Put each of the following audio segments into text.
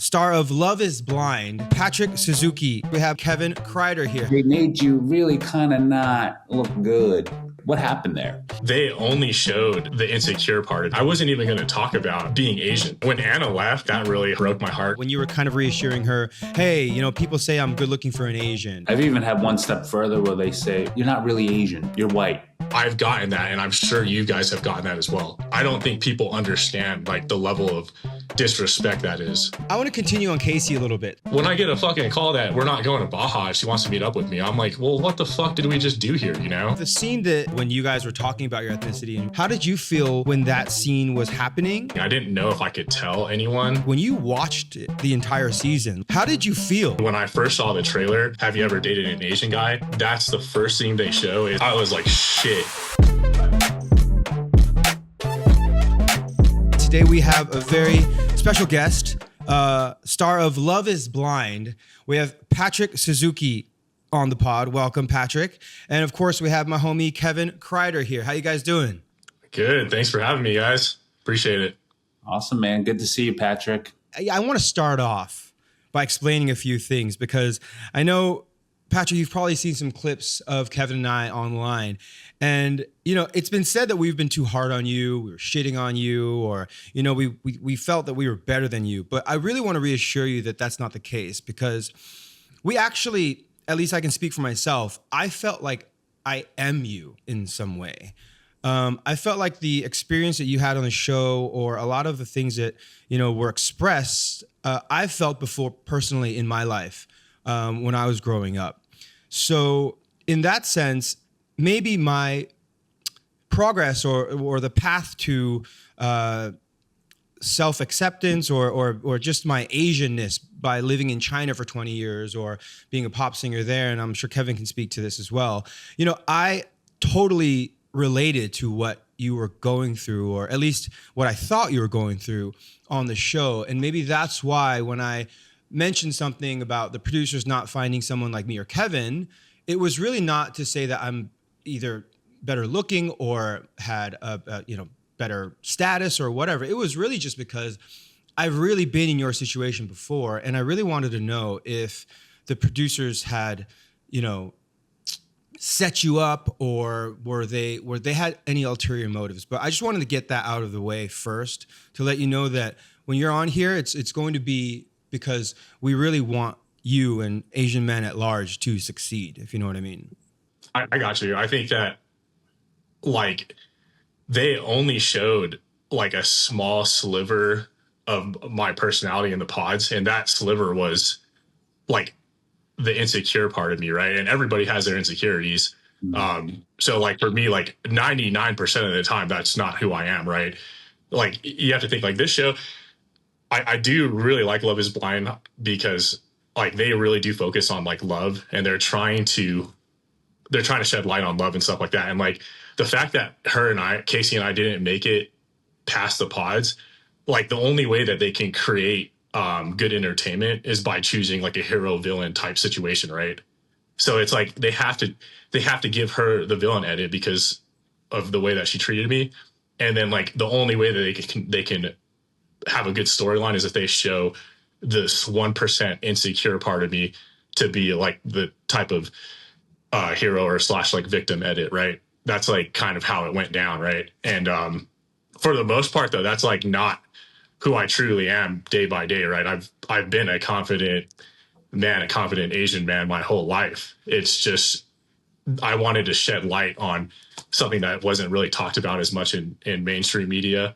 Star of Love is Blind, Patrick Suzuki. We have Kevin Kreider here. They made you really kind of not look good. What happened there? They only showed the insecure part. I wasn't even going to talk about being Asian. When Anna left, that really broke my heart. When you were kind of reassuring her, hey, people say I'm good looking for an Asian. I've even had one step further where they say, you're not really Asian, you're white. I've gotten that, and I'm sure you guys have gotten that as well. I don't think people understand the level of disrespect that is. I want to continue on Kacie a little bit. When I get a fucking call that we're not going to Baja if she wants to meet up with me, I'm like, well, what the fuck did we just do here, The scene that when you guys were talking about your ethnicity, and how did you feel when that scene was happening? I didn't know if I could tell anyone. When you watched the entire season, how did you feel? When I first saw the trailer, have you ever dated an Asian guy? That's the first thing they show. I was like, shit. Today we have a very special guest, star of Love is Blind. We have Patrick Suzuki on the pod. Welcome, Patrick. And of course, we have my homie Kevin Kreider here. How you guys doing? Good. Thanks for having me, guys. Appreciate it. Awesome, man. Good to see you, Patrick. I want to start off by explaining a few things because I know, Patrick, you've probably seen some clips of Kevin and I online. And, it's been said that we've been too hard on you, we were shitting on you, or, we felt that we were better than you. But I really want to reassure you that that's not the case because we actually, at least I can speak for myself, I felt like I am you in some way. I felt like the experience that you had on the show or a lot of the things that, were expressed, I felt before personally in my life when I was growing up. So in that sense, maybe my progress or the path to self-acceptance or just my Asianness by living in China for 20 years or being a pop singer there, and I'm sure Kevin can speak to this as well. I totally related to what you were going through, or at least what I thought you were going through on the show. And maybe that's why when I mentioned something about the producers not finding someone like me or Kevin, it was really not to say that I'm either better looking or had a better status or whatever. It was really just because I've really been in your situation before, and I really wanted to know if the producers had, set you up, or were they had any ulterior motives. But I just wanted to get that out of the way first to let you know that when you're on here, it's going to be because we really want you and Asian men at large to succeed, if you know what I mean. I got you. I think that they only showed a small sliver of my personality in the pods, and that sliver was the insecure part of me, right? And everybody has their insecurities. So for me, 99% of the time, that's not who I am, right? You have to think this show, I do really like Love is Blind because they really do focus on love, and they're trying to shed light on love and stuff like that. And the fact that Kacie and I didn't make it past the pods, the only way that they can create good entertainment is by choosing a hero villain type situation, right? So it's they have to give her the villain edit because of the way that she treated me. And then the only way that they can have a good storyline is if they show this 1% insecure part of me to be the type of hero or / victim edit, right? That's kind of how it went down, right? And for the most part, though, that's not who I truly am day by day, right? I've been a confident Asian man my whole life. It's just I wanted to shed light on something that wasn't really talked about as much in mainstream media.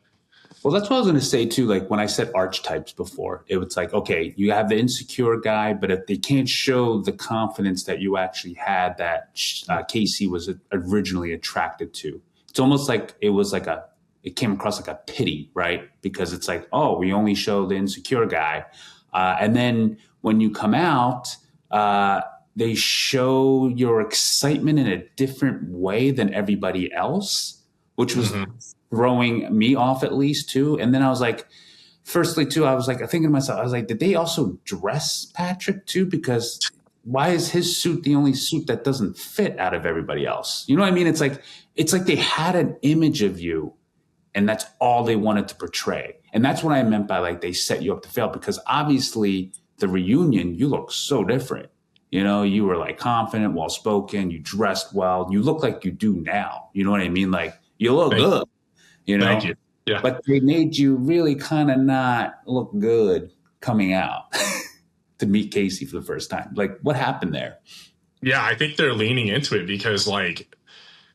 Well, that's what I was going to say too. When I said archetypes before, it was okay, you have the insecure guy, but if they can't show the confidence that you actually had that Kacie was originally attracted to, it's almost it came across like a pity, right? Because it's oh, we only show the insecure guy. And then when you come out, they show your excitement in a different way than everybody else, which was throwing me off at least too. And then I was firstly too, I was thinking to myself, I was did they also dress Patrick too? Because why is his suit the only suit that doesn't fit out of everybody else? You know what I mean? It's like they had an image of you, And that's all they wanted to portray. And that's what I meant by like they set you up to fail, because obviously the reunion, you look so different. You know, you were like confident, well spoken, you dressed well, you look like you do now. You know what I mean? Like you look good, you know? Thank you. Yeah. But they made you really kind of not look good coming out to meet Kacie for the first time. Like what happened there? Yeah, I think they're leaning into it because like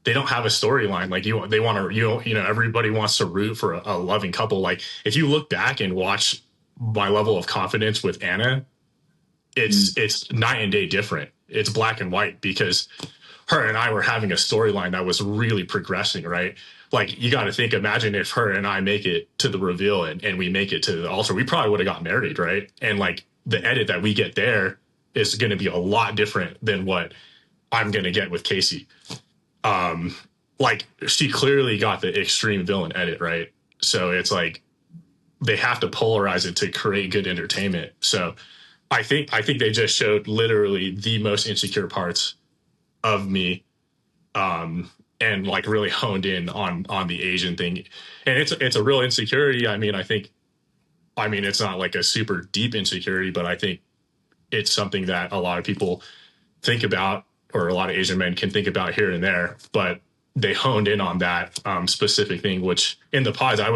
they don't have a storyline. Like they want to, you know, everybody wants to root for a loving couple. Like if you look back and watch my level of confidence with Anna, it's night and day different. It's black and white because her and I were having a storyline that was really progressing, right? Like you got to think, imagine if her and I make it to the reveal and we make it to the altar, we probably would have got married, right? And like the edit that we get there is going to be a lot different than what I'm going to get with Kacie. Like she clearly got the extreme villain edit, right? So it's like they have to polarize it to create good entertainment. So I think they just showed literally the most insecure parts of me, and like really honed in on the Asian thing. And it's a real insecurity. I mean, it's not like a super deep insecurity, but I think it's something that a lot of people think about, or a lot of Asian men can think about here and there, but they honed in on that specific thing, which in the pods, I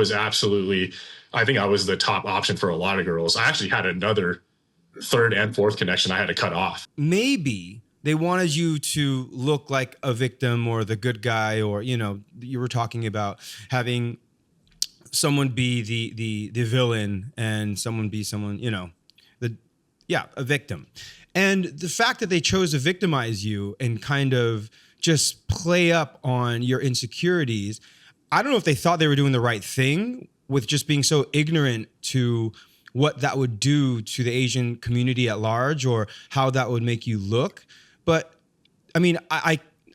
think I was the top option for a lot of girls. I actually had another third and fourth connection I had to cut off. Maybe they wanted you to look like a victim or the good guy, or, you know, you were talking about having someone be the villain and someone be someone, you know, a victim. And the fact that they chose to victimize you and kind of just play up on your insecurities, I don't know if they thought they were doing the right thing with just being so ignorant to what that would do to the Asian community at large or how that would make you look. But I mean,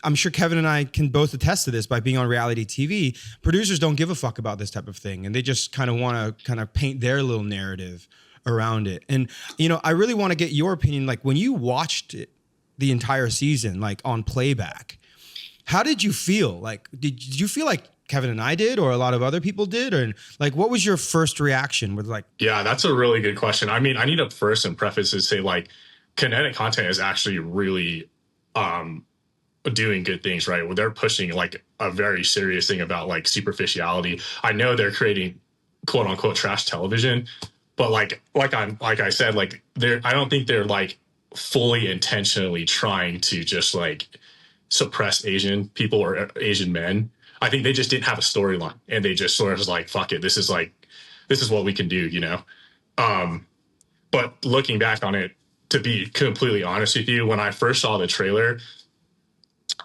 I'm sure Kevin and I can both attest to this by being on reality TV. Producers don't give a fuck about this type of thing. And they just kind of want to kind of paint their little narrative around it. And, you know, I really want to get your opinion. Like when you watched it, the entire season, like on playback, how did you feel? Like, did you feel like Kevin and I did, or a lot of other people did? Or like, what was your first reaction with like? Yeah, that's a really good question. I mean, I need to first and preface to say like kinetic content is actually really doing good things, right? Well, they're pushing like a very serious thing about like superficiality. I know they're creating quote unquote trash television, but like I said, like I don't think they're like fully intentionally trying to just like suppress Asian people or Asian men. I think they just didn't have a storyline, and they just sort of was like, fuck it, this is what we can do, you know? But looking back on it, to be completely honest with you, when I first saw the trailer,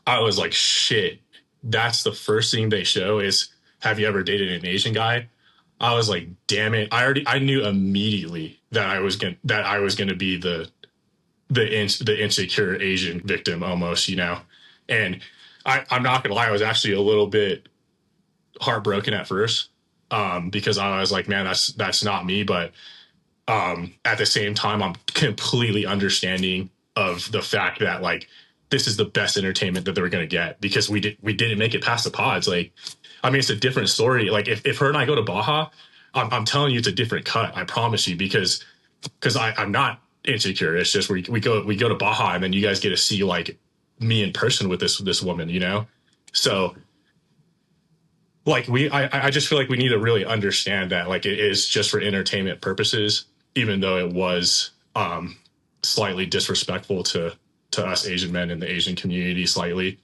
I was like, shit, that's the first thing they show is, have you ever dated an Asian guy? I was like, damn it. I knew immediately that I was going to be the insecure Asian victim almost, you know? And I'm not gonna lie, I was actually a little bit heartbroken at first, because I was like, man, that's not me. But at the same time, I'm completely understanding of the fact that like this is the best entertainment that they're gonna get, because we didn't make it past the pods. Like, I mean, it's a different story. Like if her and I go to Baja, I'm telling you, it's a different cut. I promise you, because I'm not insecure. It's just we go to Baja, and then you guys get to see like me in person with this woman, you know? So like I just feel like we need to really understand that like it is just for entertainment purposes, even though it was slightly disrespectful to us Asian men in the Asian community slightly.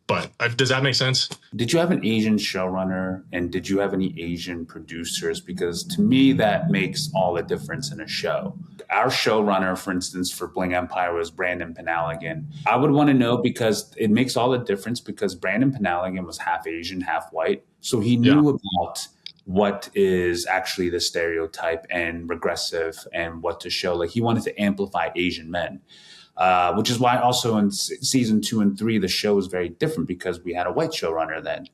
But does that make sense? Did you have an Asian showrunner, and did you have any Asian producers? Because to me, that makes all the difference in a show. Our showrunner, for instance, for Bling Empire was Brandon Penaligan. I would want to know, because it makes all the difference, because Brandon Penaligan was half Asian, half white. So he knew about what is actually the stereotype and regressive and what to show. Like he wanted to amplify Asian men. Which is why also in season 2 and 3, the show was very different, because we had a white showrunner then.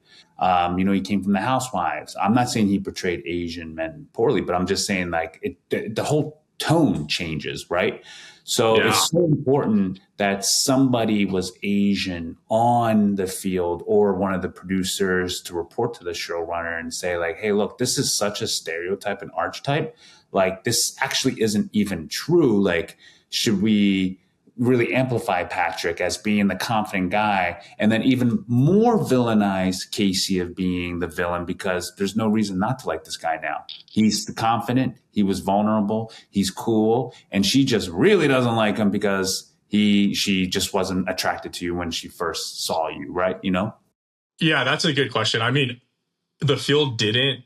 You know, he came from the Housewives. I'm not saying he portrayed Asian men poorly, but I'm just saying like the whole tone changes, right? So Yeah. it's so important that somebody was Asian on the field or one of the producers to report to the showrunner and say like, hey, look, this is such a stereotype and archetype. Like this actually isn't even true. Like, should we really amplify Patrick as being the confident guy and then even more villainize Kacie of being the villain because there's no reason not to like this guy now. He's the confident, he was vulnerable, he's cool, and she just really doesn't like him because she just wasn't attracted to you when she first saw you, right? You know? Yeah, that's a good question. I mean, the field didn't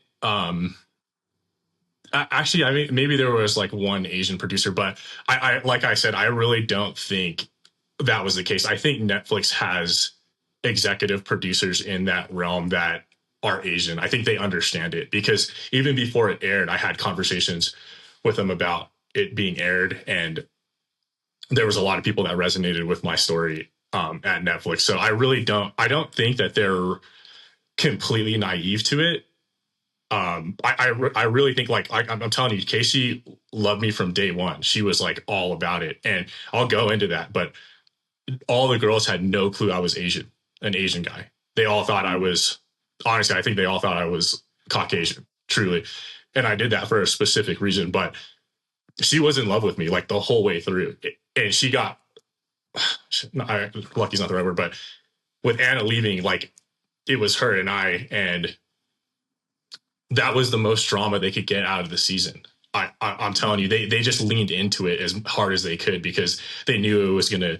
actually, I mean, maybe there was like one Asian producer, but I like I said, I really don't think that was the case. I think Netflix has executive producers in that realm that are Asian. I think they understand it because even before it aired, I had conversations with them about it being aired, and there was a lot of people that resonated with my story at Netflix. So I don't think that they're completely naive to it. I really think like I'm telling you, Kacie loved me from day one. She was like all about it, and I'll go into that. But all the girls had no clue I was Asian, an Asian guy. They all thought I was, honestly, I think they all thought I was Caucasian, truly. And I did that for a specific reason. But she was in love with me like the whole way through, and she got lucky's not the right word, but with Anna leaving, like it was her and I, and that was the most drama they could get out of the season. I'm telling you, they just leaned into it as hard as they could because they knew it was going to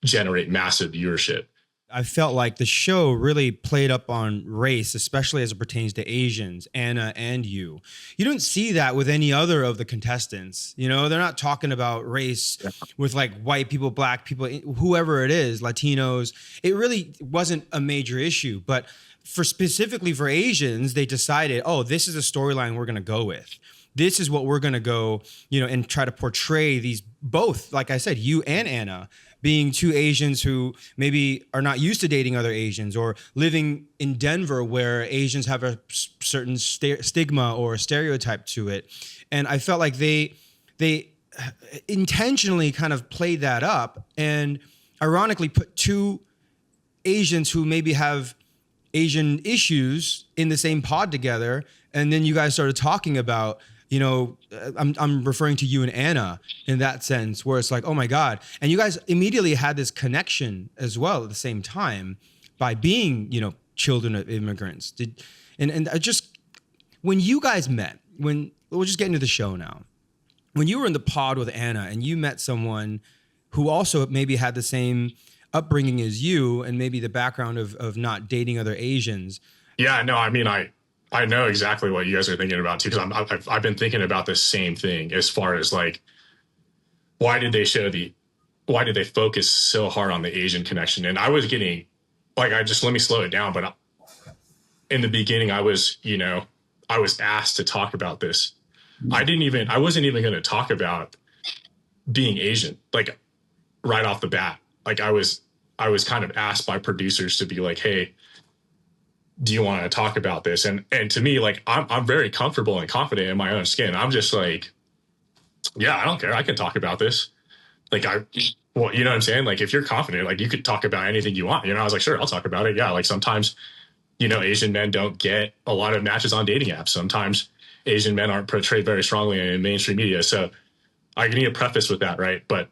generate massive viewership. I felt like the show really played up on race, especially as it pertains to Asians, Anna and you. You don't see that with any other of the contestants. You know, they're not talking about race with like white people, black people, whoever it is, Latinos. It really wasn't a major issue. But specifically for Asians, they decided, oh, this is a storyline we're going to go with. This is what we're going to go, and try to portray these both, like I said, you and Anna, being two Asians who maybe are not used to dating other Asians or living in Denver where Asians have a certain stigma or stereotype to it. And I felt like they intentionally kind of played that up and ironically put two Asians who maybe have Asian issues in the same pod together. And then you guys started talking about, I'm referring to you and Anna in that sense, where it's like, oh my God. And you guys immediately had this connection as well at the same time by being, children of immigrants. When you guys met, we'll just get into the show now. When you were in the pod with Anna and you met someone who also maybe had the same upbringing as you and maybe the background of not dating other Asians. Yeah, no, I mean, I know exactly what you guys are thinking about too, because I've been thinking about the same thing as far as like, why did they focus so hard on the Asian connection? And I was getting like, let me slow it down. But in the beginning, I was asked to talk about this. I wasn't even going to talk about being Asian, like right off the bat. Like I was kind of asked by producers to be like, hey, do you want to talk about this? And to me, like, I'm very comfortable and confident in my own skin. I'm just like, yeah, I don't care. I can talk about this. Like you know what I'm saying? Like if you're confident, like you could talk about anything you want. I was like, sure, I'll talk about it. Yeah. Like sometimes, Asian men don't get a lot of matches on dating apps. Sometimes Asian men aren't portrayed very strongly in mainstream media. So I need to preface with that, right? But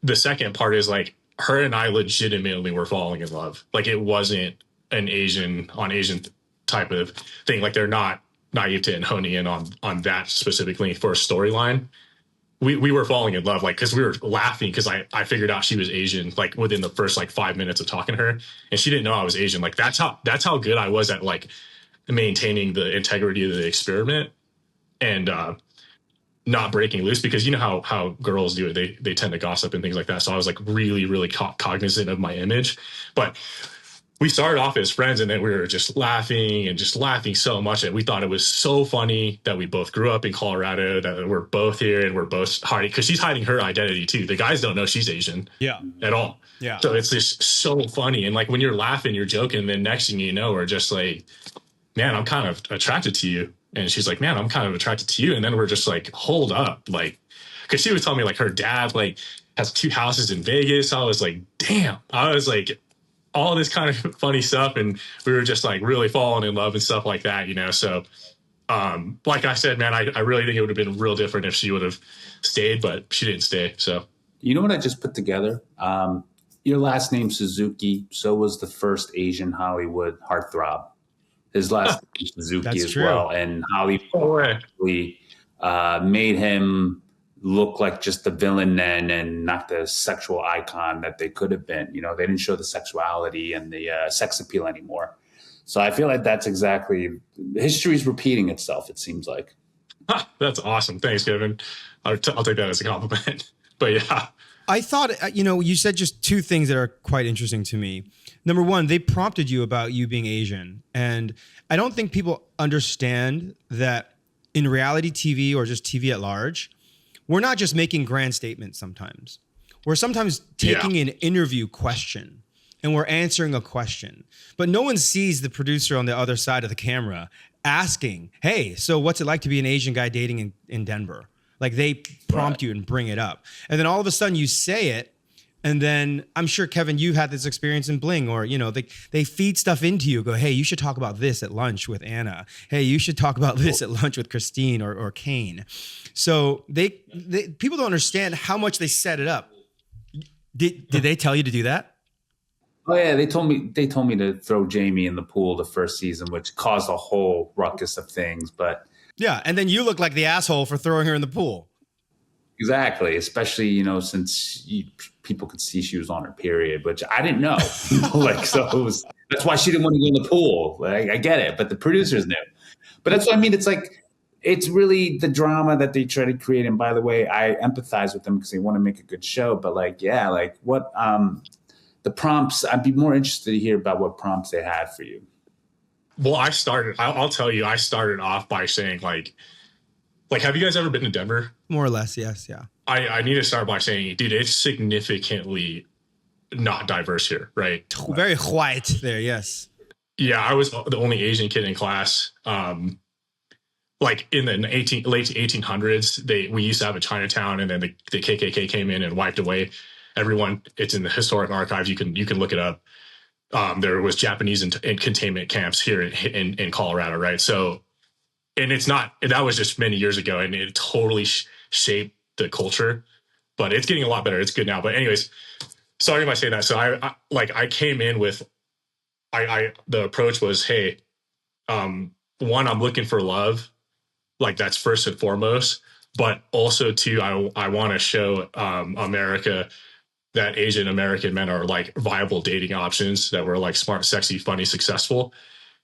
the second part is like her and I legitimately were falling in love. Like it wasn't an Asian on Asian type of thing. Like they're not naive to and honing in on that specifically for a storyline. We were falling in love, like, cause we were laughing cause I figured out she was Asian, like within the first like 5 minutes of talking to her, and she didn't know I was Asian. Like that's how good I was at like maintaining the integrity of the experiment and, not breaking loose, because how girls do it. They tend to gossip and things like that. So I was like really, really cognizant of my image, but we started off as friends, and then we were just laughing so much that we thought it was so funny that we both grew up in Colorado, that we're both here and we're both hiding, because she's hiding her identity too. The guys don't know she's Asian at all. Yeah. So it's just so funny. And like when you're laughing, you're joking, and then next thing you know, we're just like, man, I'm kind of attracted to you. And she's like, man, I'm kind of attracted to you. And then we're just like, hold up. Like, cause she was telling me like her dad, like has 2 houses in Vegas. I was like, damn, I was like all this kind of funny stuff. And we were just like really falling in love and stuff like that, you know? So, like I said, man, I really think it would have been real different if she would have stayed, but she didn't stay. So, You know what I just put together? Your last name Suzuki. So was the first Asian Hollywood heartthrob. His last name Suzuki That's as true. well, and Hollywood actually made him look like just the villain then, and not the sexual icon that they could have been. You know, they didn't show the sexuality and the sex appeal anymore. So I feel like that's exactly history's repeating itself. It seems like. That's awesome. Thanks, Kevin. I'll take that as a compliment. But yeah. I thought, you said just 2 things that are quite interesting to me. Number one, they prompted you about you being Asian. And I don't think people understand that in reality TV or just TV at large, we're not just making grand statements sometimes. We're sometimes taking an interview question and we're answering a question. But no one sees the producer on the other side of the camera asking, hey, so what's it like to be an Asian guy dating in Denver? Like they prompt you and bring it up. And then all of a sudden you say it. And then I'm sure, Kevin, you've had this experience in Bling, or, they feed stuff into you, go, hey, you should talk about this at lunch with Anna. Hey, you should talk about this at lunch with Christine or Kane. So they people don't understand how much they set it up. Did they tell you to do that? Oh yeah, they told me to throw Jamie in the pool the first season, which caused a whole ruckus of things. But yeah, and then you look like the asshole for throwing her in the pool. Exactly, especially since people could see she was on her period, which I didn't know. So it was. That's why she didn't want to go in the pool. Like, I get it, but the producers knew. But that's what I mean. It's like it's really the drama that they try to create. And by the way, I empathize with them because they want to make a good show. But what the prompts? I'd be more interested to hear about what prompts they had for you. Well, I'll tell you, I started off by saying like, have you guys ever been to Denver? More or less, yes, yeah. I need to start by saying, dude, it's significantly not diverse here, right? Very white there, yes. Yeah, I was the only Asian kid in class. Like in the late 1800s, we used to have a Chinatown, and then the KKK came in and wiped away everyone. It's in the historic archives. You can look it up. There was Japanese in containment camps here in Colorado, right? So. And that was just many years ago, and it totally shaped the culture, but it's getting a lot better. It's good now. But anyways, sorry if I say that. So I came in with, the approach was, hey, one, I'm looking for love. Like that's first and foremost, but also 2, I want to show, America that Asian American men are like viable dating options, that were like smart, sexy, funny, successful.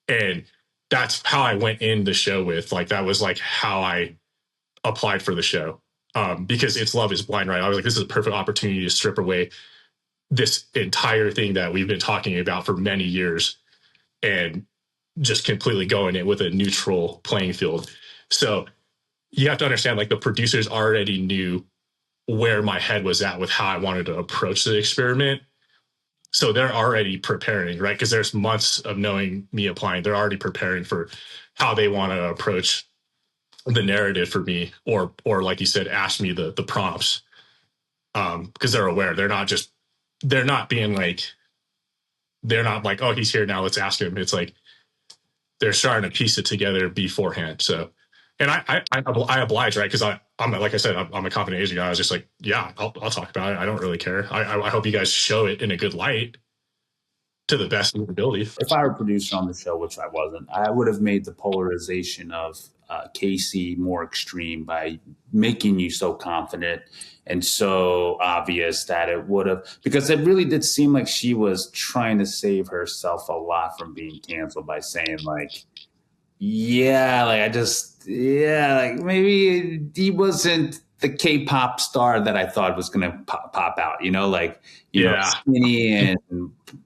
And that's how I went in the show with, like, that was like how I applied for the show. Because it's Love is Blind, right? I was like, this is a perfect opportunity to strip away this entire thing that we've been talking about for many years and just completely go in it with a neutral playing field. So you have to understand, like, the producers already knew where my head was at with how I wanted to approach the experiment. So they're already preparing, right? Because there's months of knowing me applying. They're already preparing for how they want to approach the narrative for me, or like you said, ask me the prompts. Because they're aware. They're not being like, they're not like, oh, he's here now, let's ask him. It's like they're starting to piece it together beforehand. So, and I oblige, right? Because I'm like I said, I'm a confident Asian guy. I was just like, yeah, I'll talk about it. I don't really care. I hope you guys show it in a good light to the best of your ability. If I were a producer on the show, which I wasn't, I would have made the polarization of Kacie more extreme by making you so confident and so obvious that it would have, because it really did seem like she was trying to save herself a lot from being canceled by saying like, maybe he wasn't the K-pop star that I thought was going to pop out, skinny and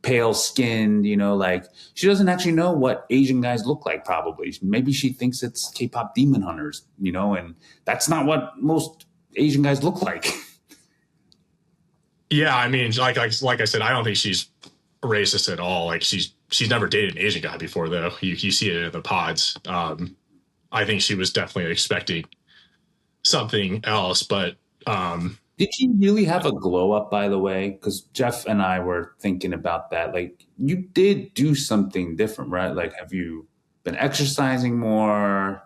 pale skinned, like she doesn't actually know what Asian guys look like. Probably. Maybe she thinks it's K-pop demon hunters, and that's not what most Asian guys look like. Yeah. I mean, like I said, I don't think she's racist at all. Like she's never dated an Asian guy before, though. You see it in the pods. I think she was definitely expecting something else. But Did she really have a glow up, by the way? Because Jeff and I were thinking about that. Like, you did do something different, right? Like, have you been exercising more?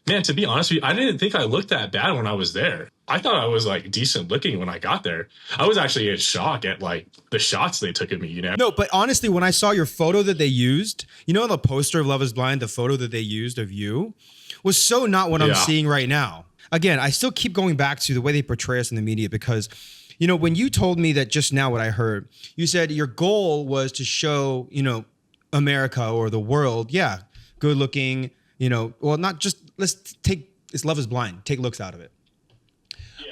man, to be honest with you, I didn't think I looked that bad when I was there. I thought I was like decent looking when I got there. I was actually in shock at like the shots they took of me, you know? No, but honestly, when I saw your photo that they used, you know, on the poster of Love is Blind, the photo that they used of you was so not what I'm seeing right now. Again, I still keep going back to the way they portray us in the media because, you know, when you told me that just now what I heard, you said your goal was to show, you know, America or the world, yeah, good looking, you know, well, not just, let's take, it's Love is Blind, take looks out of it.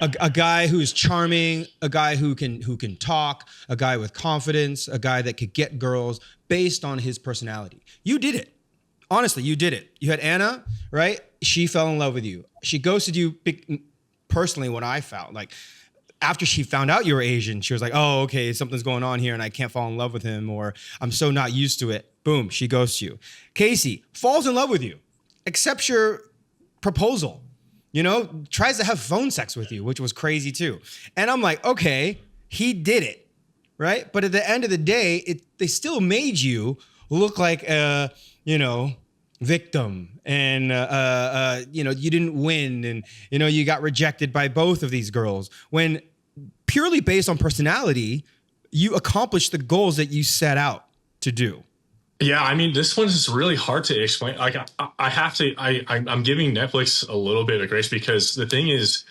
A guy who's charming, a guy who can talk, a guy with confidence, a guy that could get girls based on his personality. You did it. Honestly, you did it. You had Anna, right? She fell in love with you. She ghosted you personally, what I found. Like, after she found out you were Asian, she was like, oh, okay, something's going on here and I can't fall in love with him, or I'm so not used to it. Boom, she ghosts you. Kacie falls in love with you, accepts your proposal. You know, tries to have phone sex with you, which was crazy too. And I'm like, okay, he did it, right? But at the end of the day, they still made you look like a, you know, victim, and you know, you didn't win, and you know, you got rejected by both of these girls. When purely based on personality, you accomplished the goals that you set out to do. Yeah, I mean, this one's really hard to explain. Like, I have to, I'm giving Netflix a little bit of grace because the thing is,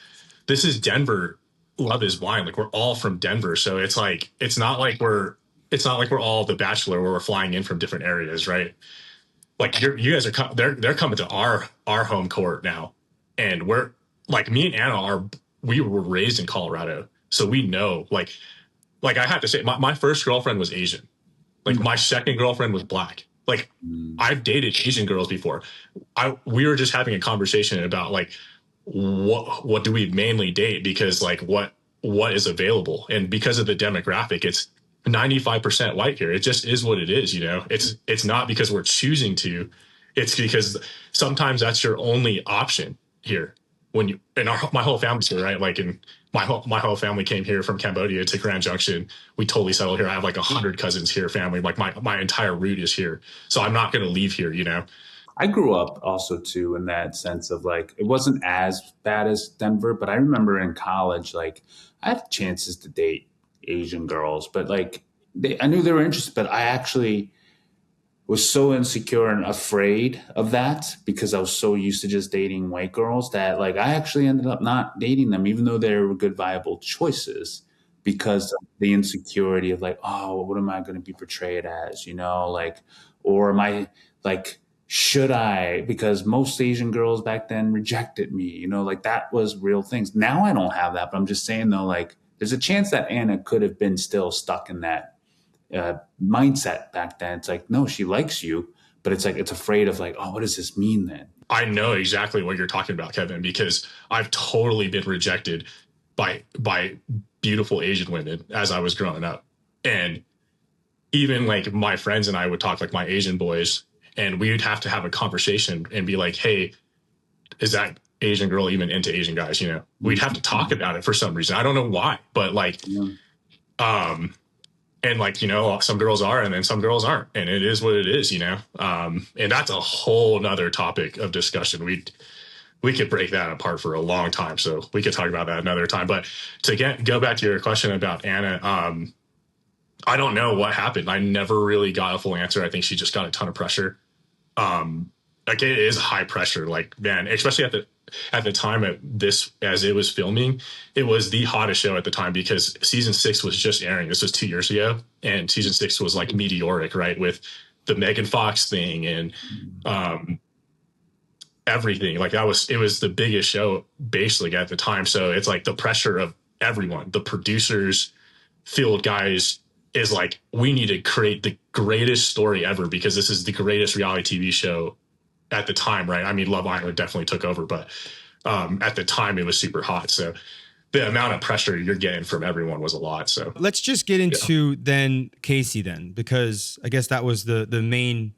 this is Denver. Love is Blind. Like, we're all from Denver, so it's like it's not like we're all The Bachelor where we're flying in from different areas, right? Like, you guys are they're coming to our home court now, and we're like, me and Anna we were raised in Colorado, so we know like I have to say, my first girlfriend was Asian. Like, my second girlfriend was black. Like, I've dated Asian girls before. We were just having a conversation about like what do we mainly date, because like what is available, and because of the demographic, it's 95% white here. It just is what it is, you know. It's not because we're choosing to. It's because sometimes that's your only option here. When you and my whole family's here, right? Like, in my whole family came here from Cambodia to Grand Junction. We totally settled here. I have like 100 cousins here, family. Like, my entire root is here, so I'm not going to leave here, you know. I grew up also too in that sense of like, it wasn't as bad as Denver, but I remember in college, like, I had chances to date Asian girls, but like I knew they were interested, but I actually was so insecure and afraid of that because I was so used to just dating white girls that like I actually ended up not dating them, even though they were good, viable choices, because of the insecurity of like, oh, what am I going to be portrayed as, you know, like, or am I like, should I? Because most Asian girls back then rejected me, you know, like that was real things. Now I don't have that, but I'm just saying though, like, there's a chance that Anna could have been still stuck in that mindset back then. It's like, no, she likes you, but it's like, it's afraid of like, oh, what does this mean then? I know exactly what you're talking about, Kevin, because I've totally been rejected by beautiful Asian women as I was growing up. And even like my friends and I would talk, like my Asian boys, and we would have to have a conversation and be like, hey, is that Asian girl even into Asian guys? You know, we'd have to talk about it for some reason. I don't know why, but like, and like, you know, some girls are, and then some girls aren't, and it is what it is, you know? And that's a whole nother topic of discussion. We could break that apart for a long time. So we could talk about that another time, but to go back to your question about Anna, I don't know what happened. I never really got a full answer. I think she just got a ton of pressure. Like, it is high pressure, like, man, especially at the time as it was filming, it was the hottest show at the time because season 6 was just airing. This was 2 years ago, and season 6 was like meteoric, right? With the Megan Fox thing and everything. Like, it was the biggest show basically at the time. So it's like the pressure of everyone, the producers, field guys, is like, we need to create the greatest story ever because this is the greatest reality TV show at the time, right? I mean, Love Island definitely took over, but at the time it was super hot. So the amount of pressure you're getting from everyone was a lot. So let's just get into then Kacie then, because I guess that was the main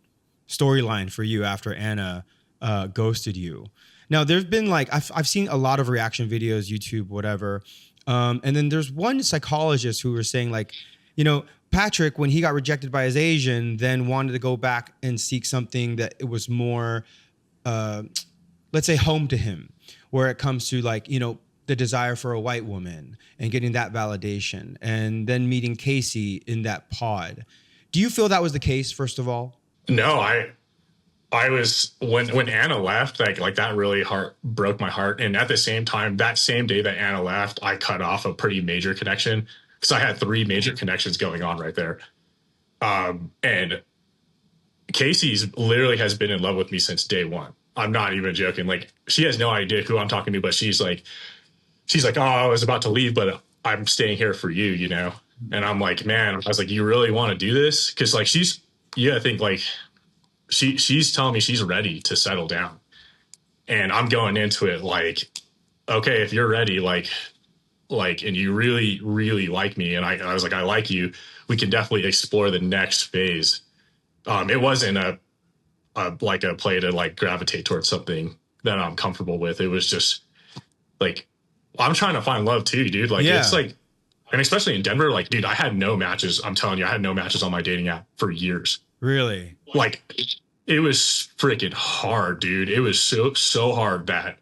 storyline for you after Anna ghosted you. Now, there's been like, I've seen a lot of reaction videos, YouTube, whatever. And then there's one psychologist who was saying like, you know, Patrick, when he got rejected by his Asian, then wanted to go back and seek something that it was more, let's say, home to him, where it comes to like, you know, the desire for a white woman and getting that validation, and then meeting Kacie in that pod. Do you feel that was the case, first of all? No, I was when Anna left, like that really broke my heart. And at the same time, that same day that Anna left, I cut off a pretty major connection because I had 3 major connections going on right there. And Kacie's literally has been in love with me since day one. I'm not even joking. Like, she has no idea who I'm talking to, but she's like, oh, I was about to leave, but I'm staying here for you, you know? And I'm like, man, I was like, you really want to do this? Cause like, I think like she's telling me she's ready to settle down. And I'm going into it like, okay, if you're ready, like, and you really, really like me. And I was like, I like you. We can definitely explore the next phase. It wasn't a play to like gravitate towards something that I'm comfortable with. It was just like, I'm trying to find love too, dude. Like, It's like, and especially in Denver, like, dude, I had no matches. I'm telling you, I had no matches on my dating app for years. Really? Like, it was freaking hard, dude. It was so hard that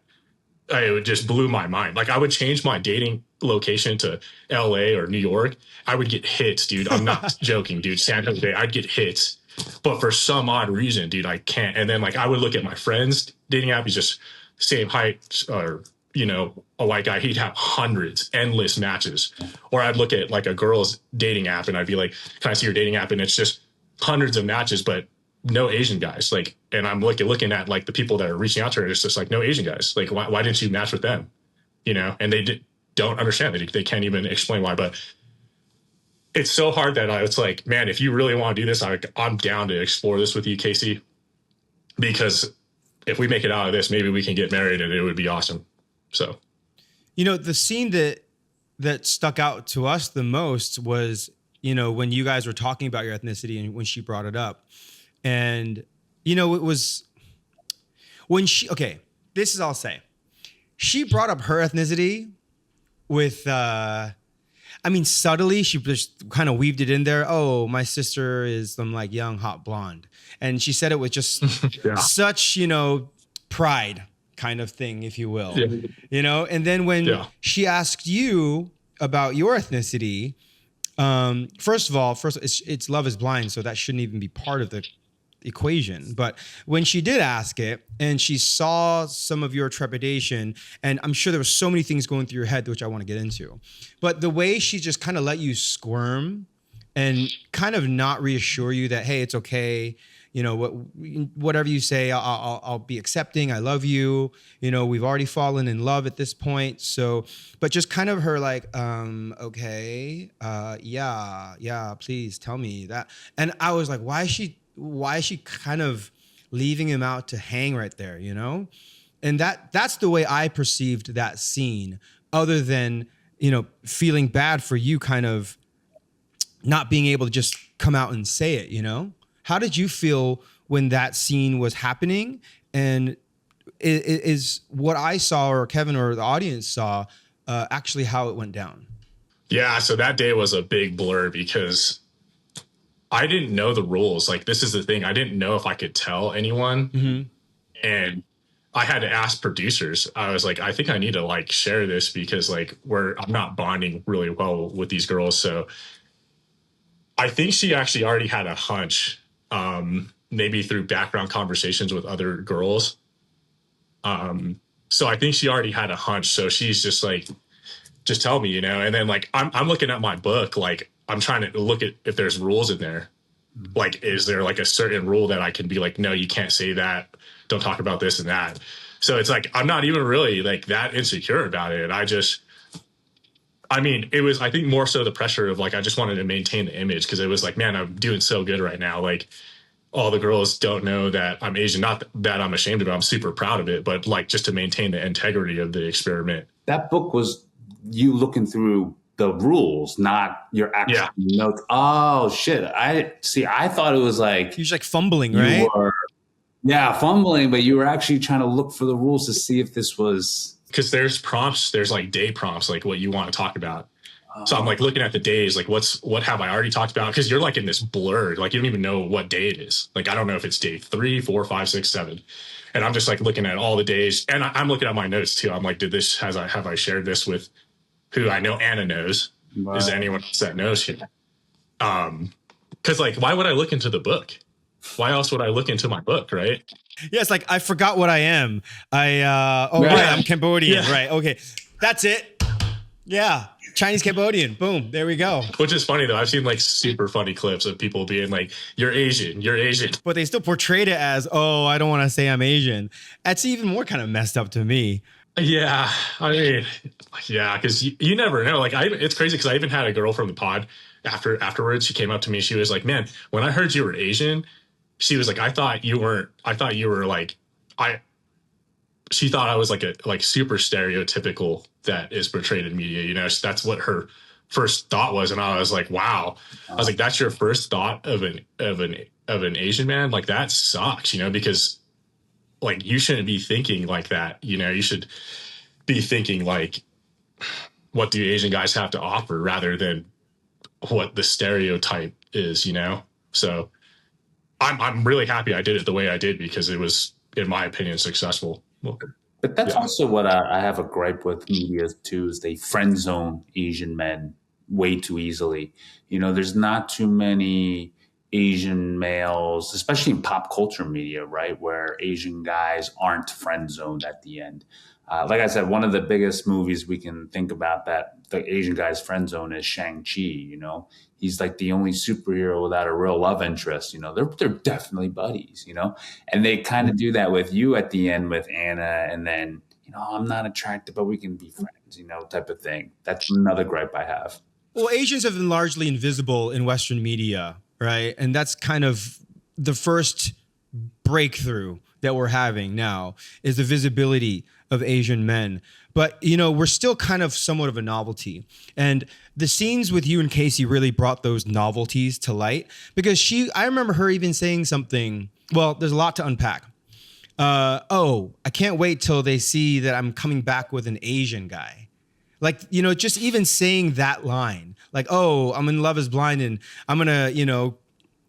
it just blew my mind. Like, I would change my dating location to LA or New York. I would get hits, dude. I'm not joking, dude. San Jose, I'd get hits. But for some odd reason, dude, I can't. And then like, I would look at my friend's dating app. He's just same height or, you know, a white guy, he'd have hundreds, endless matches. Or I'd look at like a girl's dating app and I'd be like, can I see your dating app? And it's just hundreds of matches, but no Asian guys. Like, and I'm looking at like the people that are reaching out to her. It's just like, no Asian guys. Like, why didn't you match with them? You know, and they don't understand that. They can't even explain why, but it's so hard that it's like, man, if you really want to do this, I'm down to explore this with you, Kacie, because if we make it out of this, maybe we can get married and it would be awesome. So, you know, the scene that stuck out to us the most was, you know, when you guys were talking about your ethnicity and when she brought it up. And, you know, it was when this is all I'll say. She brought up her ethnicity with, subtly, she just kind of weaved it in there. Oh, my sister is some like young, hot blonde. And she said it with just such, you know, pride kind of thing, if you will, you know? And then when she asked you about your ethnicity, first of all, it's Love is Blind. So that shouldn't even be part of the equation. But when she did ask it and she saw some of your trepidation, and I'm sure there were so many things going through your head, which I want to get into, but the way she just kind of let you squirm and kind of not reassure you that, hey, it's okay. You know, whatever you say, I'll be accepting. I love you. You know, we've already fallen in love at this point. So, but just kind of her like, okay, yeah, please tell me that. And I was like, why is she kind of leaving him out to hang right there, you know? And that's the way I perceived that scene, other than, you know, feeling bad for you kind of not being able to just come out and say it, you know? How did you feel when that scene was happening? And is what I saw or Kevin or the audience saw actually how it went down? Yeah, so that day was a big blur because I didn't know the rules. Like, this is the thing. I didn't know if I could tell anyone. Mm-hmm. And I had to ask producers. I was like, I think I need to like share this because like I'm not bonding really well with these girls. So I think she actually already had a hunch. Maybe through background conversations with other girls. So I think she already had a hunch. So she's just like, just tell me, you know? And then like, I'm looking at my book, like I'm trying to look at if there's rules in there. Like, is there like a certain rule that I can be like, no, you can't say that. Don't talk about this and that. So it's like, I'm not even really like that insecure about it. It was, I think more so the pressure of like, I just wanted to maintain the image because it was like, man, I'm doing so good right now. Like all the girls don't know that I'm Asian. Not that I'm ashamed of it. I'm super proud of it, but like just to maintain the integrity of the experiment. That book was you looking through the rules, not your actual notes. Oh shit. I thought it was like, you're just like fumbling, right? Yeah, fumbling, but you were actually trying to look for the rules to see if this was. Because there's prompts, there's like day prompts, like what you want to talk about. So I'm Oh, like looking at the days, like what have I already talked about? Because you're like in this blur, like you don't even know what day it is. Like I don't know if it's day 3, 4, 5, 6, 7, and I'm just like looking at all the days, and I'm looking at my notes too. I'm like, have I shared this with who I know Anna knows? Is right. there anyone else that knows here? Because like, why would I look into the book? Why else would I look into my book, right? Yeah, it's like I forgot what I am. Right, Yeah. I'm Cambodian. Yeah. Right. Okay. That's it. Yeah. Chinese Cambodian. Boom. There we go. Which is funny though. I've seen like super funny clips of people being like, "You're Asian, you're Asian." But they still portrayed it as, oh, I don't want to say I'm Asian. That's even more kind of messed up to me. Yeah, I mean, yeah, because you never know. Like, it's crazy because I even had a girl from the pod afterwards. She came up to me. She was like, "Man, when I heard you were Asian," she was like, "I thought you weren't. I thought you were like I." She thought I was like a like super stereotypical that is portrayed in media. You know, that's what her first thought was, and I was like, "Wow." I was like, "That's your first thought of an Asian man? Like that sucks." You know, because like you shouldn't be thinking like that. You know, you should be thinking like, what do Asian guys have to offer rather than what the stereotype is, you know? So I'm really happy I did it the way I did because it was, in my opinion, successful. Well, But that's yeah. also what I have a gripe with media too, is they friend zone Asian men way too easily. You know, there's not too many Asian males, especially in pop culture media, right, where Asian guys aren't friend zoned at the end. Like I said, one of the biggest movies we can think about that the Asian guy's friend zone is Shang-Chi. You know, he's like the only superhero without a real love interest. You know, they're definitely buddies. You know, and they kind of do that with you at the end with Anna, and then I'm not attracted, but we can be friends. Type of thing. That's another gripe I have. Well, Asians have been largely invisible in Western media, right? And that's kind of the first breakthrough that we're having now is the visibility of Asian men. But, we're still kind of somewhat of a novelty. And the scenes with you and Kacie really brought those novelties to light because I remember her even saying something. Well, there's a lot to unpack. I can't wait till they see that I'm coming back with an Asian guy. Like, just even saying that line, like, oh, I'm in Love is Blind and I'm going to,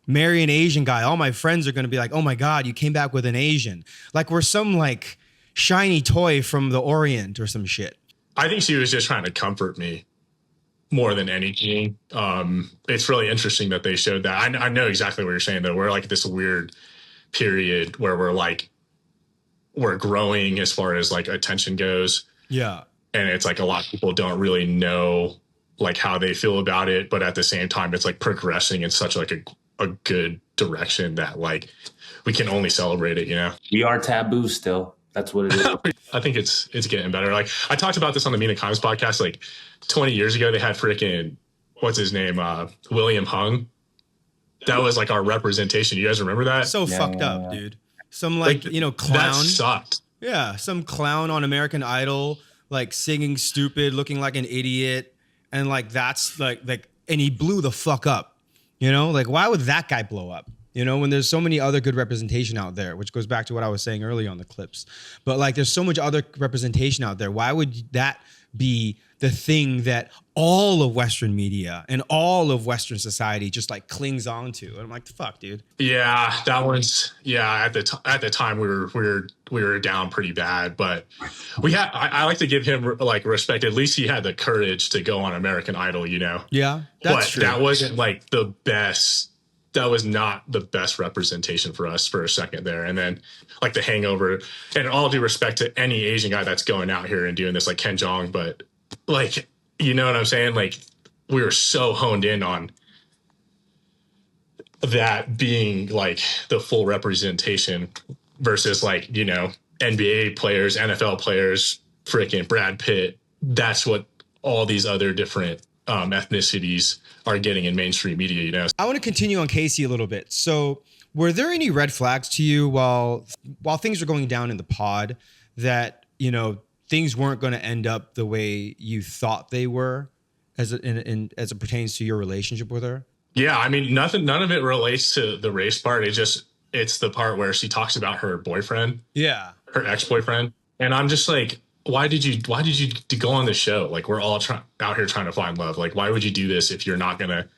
marry an Asian guy. All my friends are going to be like, oh my God, you came back with an Asian. Like we're some like shiny toy from the Orient or some shit. I think she was just trying to comfort me more than anything. It's really interesting that they showed that. I know exactly what you're saying though. We're like this weird period where we're growing as far as like attention goes. Yeah. And it's like a lot of people don't really know like how they feel about it, but at the same time it's like progressing in such like a good direction that like we can only celebrate it, We are taboo still. That's what it is. I think it's getting better. Like I talked about this on the Mina Kimes podcast like 20 years ago. They had freaking what's his name, William Hung. That was like our representation. You guys remember that? So fucked up, dude. Some like clown. That sucked. Yeah, some clown on American Idol, like singing stupid, looking like an idiot, and like that's like and he blew the fuck up. Like why would that guy blow up? When there's so many other good representation out there, which goes back to what I was saying earlier on the clips. But like there's so much other representation out there. Why would that be the thing that all of Western media and all of Western society just like clings on to? And I'm like, fuck, dude. Yeah, that one's at the time we were down pretty bad, but I like to give him like respect. At least he had the courage to go on American Idol, Yeah, that's true. That wasn't like the best. That was not the best representation for us for a second there. And then like The Hangover, and all due respect to any Asian guy that's going out here and doing this like Ken Jeong, but like, you know what I'm saying? Like we were so honed in on that being like the full representation versus like, NBA players, NFL players, freaking Brad Pitt. That's what all these other different ethnicities are getting in mainstream media, I want to continue on Kacie a little bit. So were there any red flags to you while things were going down in the pod that, things weren't going to end up the way you thought they were as it pertains to your relationship with her? Yeah, I mean, none of it relates to the race part. It just it's the part where she talks about her boyfriend, Yeah. her ex-boyfriend. And I'm just like, why did you go on this show? Like, we're all out here trying to find love. Like, why would you do this if you're not going to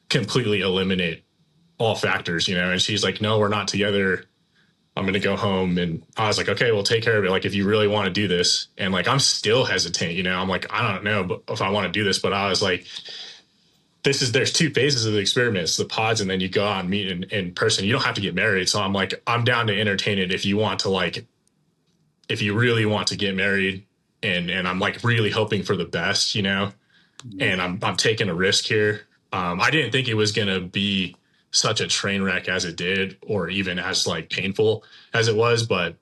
completely eliminate all factors, you know? And she's like, no, we're not together. I'm going to go home. And I was like, okay, well, take care of it. Like, if you really want to do this. And like, I'm still hesitant, you know, I'm like, I don't know if I want to do this, but I was like, there's two phases of the experiments, the pods, and then you go out and meet in person. You don't have to get married. So I'm like, I'm down to entertain it if you want to, like, if you really want to get married, and I'm like really hoping for the best, you know, and I'm taking a risk here. I didn't think it was going to be such a train wreck as it did, or even as like painful as it was, but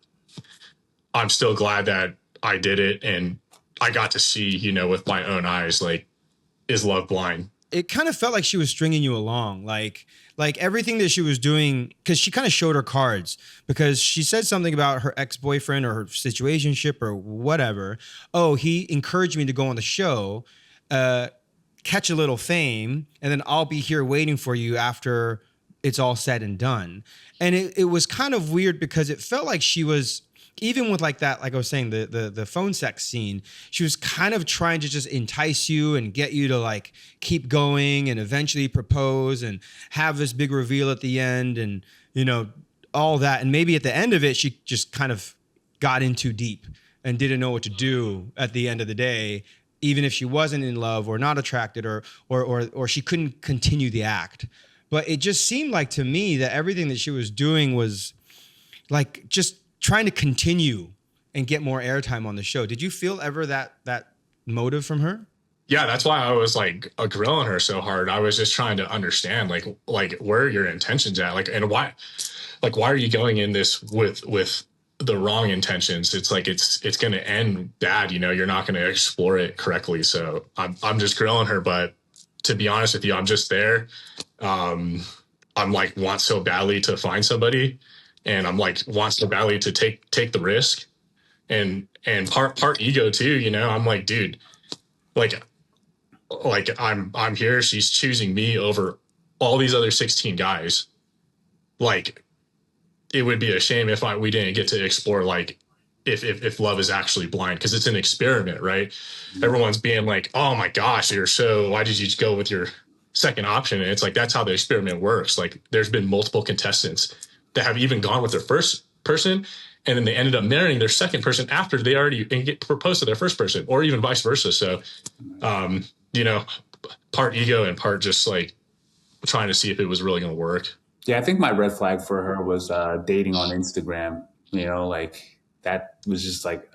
I'm still glad that I did it. And I got to see, you know, with my own eyes, like, is love blind? It kind of felt like she was stringing you along, like everything that she was doing, because she kind of showed her cards, because she said something about her ex-boyfriend or her situationship or whatever. Oh, he encouraged me to go on the show, catch a little fame, and then I'll be here waiting for you after it's all said and done. And it was kind of weird, because it felt like she was, even with like that, like I was saying, the phone sex scene, she was kind of trying to just entice you and get you to like keep going and eventually propose and have this big reveal at the end, and, you know, all that. And maybe at the end of it, she just kind of got in too deep and didn't know what to do at the end of the day, even if she wasn't in love or not attracted, or she couldn't continue the act. But it just seemed like to me that everything that she was doing was like just trying to continue and get more airtime on the show. Did you feel ever that motive from her? Yeah, that's why I was like grilling her so hard. I was just trying to understand like where are your intentions at, like, and why are you going in this with the wrong intentions? It's like it's going to end bad, you know. You're not going to explore it correctly. So I'm just grilling her, but to be honest with you, I'm just there. I'm like, want so badly to find somebody, and I'm like, want so badly to take the risk, and part ego too, you know. I'm like, dude, like I'm here. She's choosing me over all these other 16 guys. Like, it would be a shame if we didn't get to explore, like, if love is actually blind, because it's an experiment, right? Mm-hmm. Everyone's being like, oh my gosh, why did you go with your second option? And it's like, that's how the experiment works. Like, there's been multiple contestants that have even gone with their first person, and then they ended up marrying their second person after they already get proposed to their first person, or even vice versa. So, you know, part ego and part just like trying to see if it was really going to work. Yeah, I think my red flag for her was dating on Instagram. You know, like, that was just like,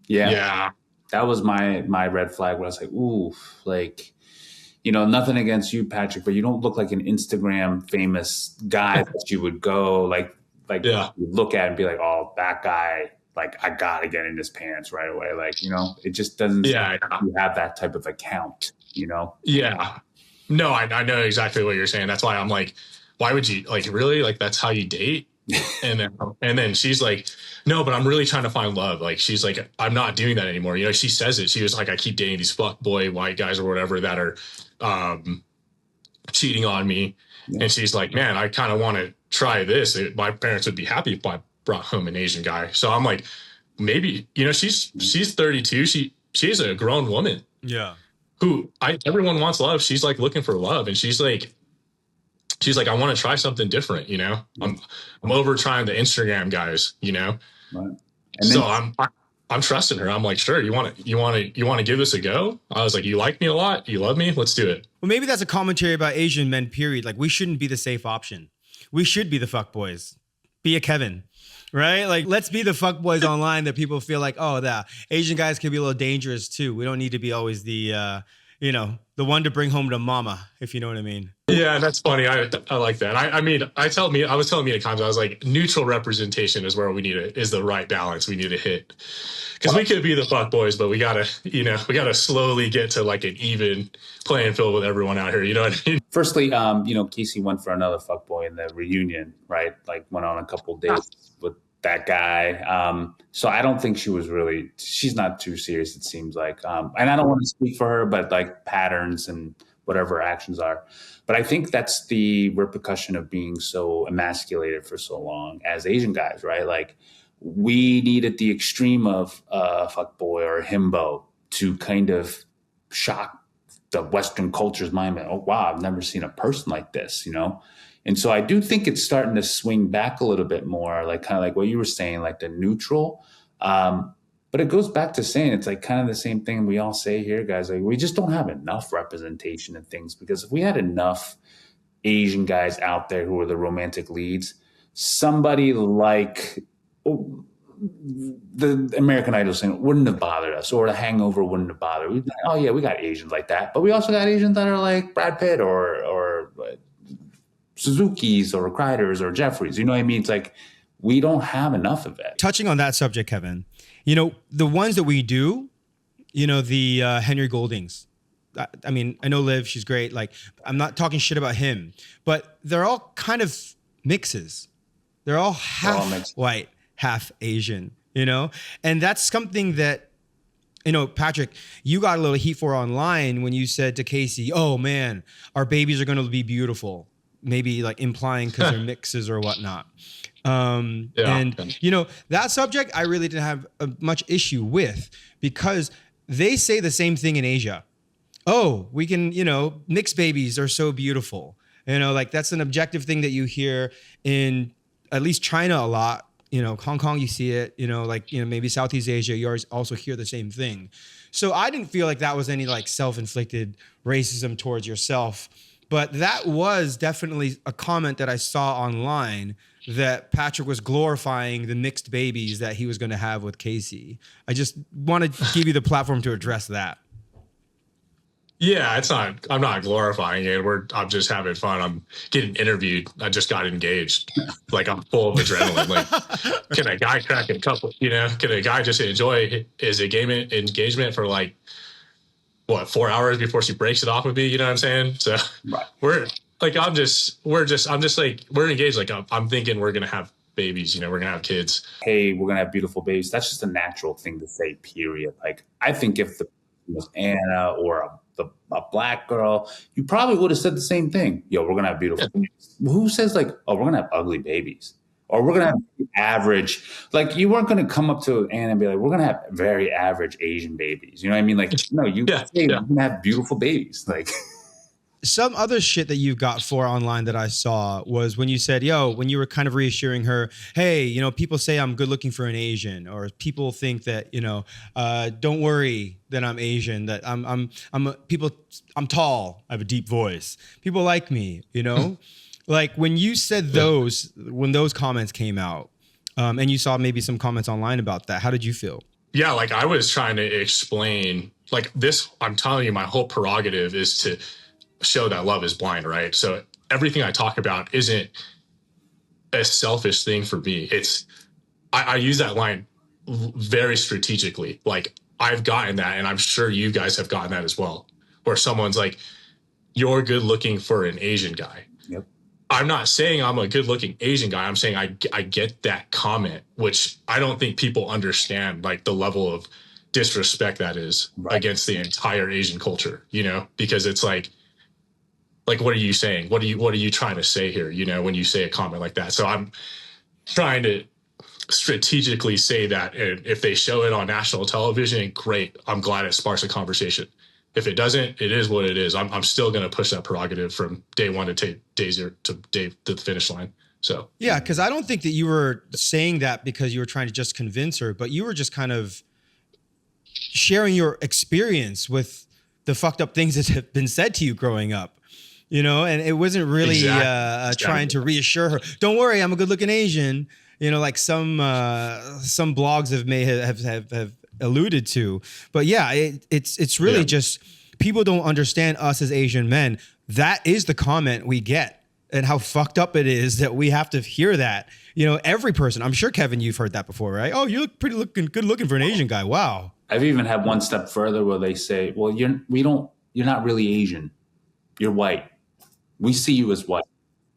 yeah. That was my red flag, where I was like, ooh, like, you know, nothing against you, Patrick, but you don't look like an Instagram famous guy that you would go like you look at and be like, oh, that guy, like, I gotta get in his pants right away. Like, you know, it just doesn't. Yeah, you have that type of account, you know. Yeah, no, I know exactly what you're saying. That's why I'm like, why would you, like, really, like, that's how you date? And then she's like, no, but I'm really trying to find love. Like, she's like, I'm not doing that anymore. You know, she says it. She was like, I keep dating these fuck boy white guys or whatever that are cheating on me. Yeah. And she's like, man, I kind of want to try this. My parents would be happy if I brought home an Asian guy. So I'm like, maybe, you know, she's 32. She's a grown woman. Yeah. Everyone wants love. She's like looking for love. And she's like, I want to try something different, you know. I'm over trying the Instagram guys, you know. Right. And so I'm trusting her. I'm like, sure, you want to give this a go? I was like, you like me a lot, you love me, let's do it. Well, maybe that's a commentary about Asian men, period. Like, we shouldn't be the safe option. We should be the fuck boys. Be a Kevin, right? Like, let's be the fuck boys online that people feel like, oh, the Asian guys can be a little dangerous too. We don't need to be always the you know, the one to bring home to mama, if you know what I mean. Yeah, that's funny. I like that. I was telling me at times, I was like, neutral representation is where is the right balance we need to hit. Because we could be the fuck boys, but we gotta slowly get to like an even playing field with everyone out here. You know what I mean? Firstly, you know, Kacie went for another fuck boy in the reunion, right? Like, went on a couple of dates with that guy. So I don't think she's not too serious, it seems like. And I don't want to speak for her, but like patterns and whatever actions are. But I think that's the repercussion of being so emasculated for so long as Asian guys, right? Like we needed the extreme of fuckboy or himbo to kind of shock the Western culture's mind. Oh, wow, I've never seen a person like this, you know? And so I do think it's starting to swing back a little bit more, like kind of like what you were saying, like the neutral. But it goes back to saying it's like kind of the same thing we all say here, guys. Like we just don't have enough representation of things, because if we had enough Asian guys out there who are the romantic leads, somebody like the American Idol thing wouldn't have bothered us, or The Hangover wouldn't have bothered. We'd be like, oh yeah, we got Asians like that, but we also got Asians that are like Brad Pitt or Suzuki's or Kreiders or Jeffries. You know what I mean? It's like we don't have enough of it. Touching on that subject, Kevin, you know, the ones that we do, you know, the Henry Goldings. I mean, I know Liv, she's great. Like, I'm not talking shit about him, but they're all kind of mixes. They're all half white, half Asian, you know? And that's something that, you know, Patrick, you got a little heat for online when you said to Kacie, oh man, our babies are going to be beautiful. Maybe like implying because they're mixes or whatnot. And, you know, that subject I really didn't have much issue with, because they say the same thing in Asia. Oh, we can, you know, mixed babies are so beautiful. You know, like that's an objective thing that you hear in at least China a lot. You know, Hong Kong, you see it, you know, like, you know, maybe Southeast Asia, you also hear the same thing. So I didn't feel like that was any like self-inflicted racism towards yourself. But that was definitely a comment that I saw online, that Patrick was glorifying the mixed babies that he was going to have with Kacie. I just want to give you the platform to address that. Yeah, I'm not glorifying it. I'm just having fun. I'm getting interviewed. I just got engaged. Like I'm full of adrenaline. Like, can a guy crack a couple, you know, can a guy just enjoy his engagement for like, 4 hours before she breaks it off with me? You know what I'm saying? So right. we're engaged. Like I'm thinking we're going to have babies, you know, we're going to have kids. Hey, we're going to have beautiful babies. That's just a natural thing to say, period. Like I think if the was Anna or a black girl, you probably would have said the same thing. Yo, we're going to have beautiful babies. Who says like, oh, we're going to have ugly babies? Or we're going to have average, like you weren't going to come up to Anna and be like, we're going to have very average Asian babies. You know what I mean? Like, no, we're going to have beautiful babies. Like some other shit that you've got for online that I saw was when you said, when you were kind of reassuring her, hey, you know, people say I'm good looking for an Asian, or people think that, you know, don't worry that I'm Asian, that I'm tall. I have a deep voice. People like me, you know? Like when you said when those comments came out, and you saw maybe some comments online about that, how did you feel? Yeah, like I was trying to explain, like this, I'm telling you, my whole prerogative is to show that love is blind, right? So everything I talk about isn't a selfish thing for me. It's, I use that line very strategically. Like I've gotten that, and I'm sure you guys have gotten that as well, where someone's like, you're good looking for an Asian guy. Yep. I'm not saying I'm a good looking Asian guy. I'm saying I get that comment, which I don't think people understand, like the level of disrespect that is against the entire Asian culture, you know, because it's like, what are you saying? What are you trying to say here? You know, when you say a comment like that. So I'm trying to strategically say that, and if they show it on national television, great. I'm glad it sparks a conversation. If it doesn't, it is what it is. I'm still going to push that prerogative from day one to day zero to the finish line. So yeah, because I don't think that you were saying that because you were trying to just convince her, but you were just kind of sharing your experience with the fucked up things that have been said to you growing up. You know, and it wasn't really trying to reassure her. Don't worry, I'm a good-looking Asian. You know, like some blogs have alluded to. But yeah, it's really just people don't understand us as Asian men. That is the comment we get, and how fucked up it is that we have to hear that. You know, every person. I'm sure, Kevin, you've heard that before, right? Oh, you look good looking for an Asian guy. Wow. I've even had one step further where they say, well, you're not really Asian. You're white. We see you as white.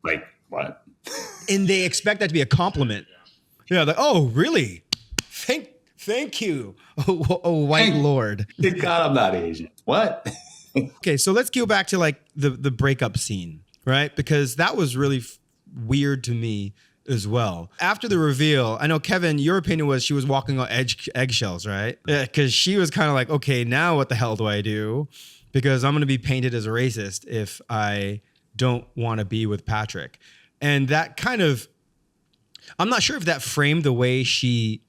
Like, what? And they expect that to be a compliment. Yeah, like, oh, really? Thank you, oh white lord. Thank God I'm not Asian. What? Okay, so let's go back to like the breakup scene, right? Because that was really weird to me as well. After the reveal, I know, Kevin, your opinion was she was walking on eggshells, right? Yeah, because she was kind of like, okay, now what the hell do I do? Because I'm going to be painted as a racist if I don't want to be with Patrick. And that kind of, I'm not sure if that framed the way she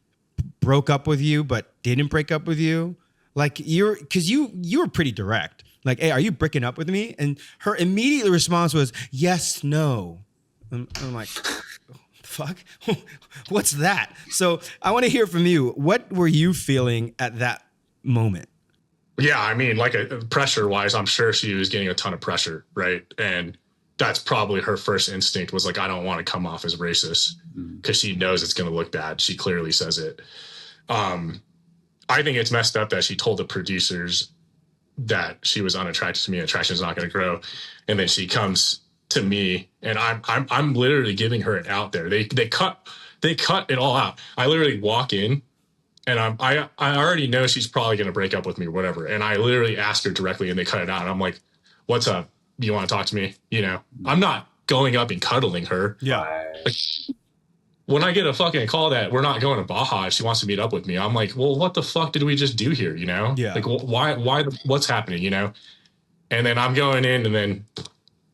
broke up with you, but didn't break up with you. Like because you were pretty direct. Like, hey, are you breaking up with me? And her immediate response was, yes, no. I'm like, fuck, what's that? So I want to hear from you. What were you feeling at that moment? Yeah, I mean, like pressure wise, I'm sure she was getting a ton of pressure, right? And that's probably her first instinct was like, I don't want to come off as racist because she knows it's going to look bad. She clearly says it. I think it's messed up that she told the producers that she was unattracted to me and attraction is not going to grow. And then she comes to me and I'm literally giving her an out there. They cut it all out. I literally walk in and I already know she's probably going to break up with me or whatever. And I literally asked her directly and they cut it out. And I'm like, what's up? You want to talk to me? You know, I'm not going up and cuddling her. Yeah. Like, when I get a fucking call that we're not going to Baja if she wants to meet up with me, I'm like, well, what the fuck did we just do here? You know? Yeah. Like, why, what's happening? You know? And then I'm going in and then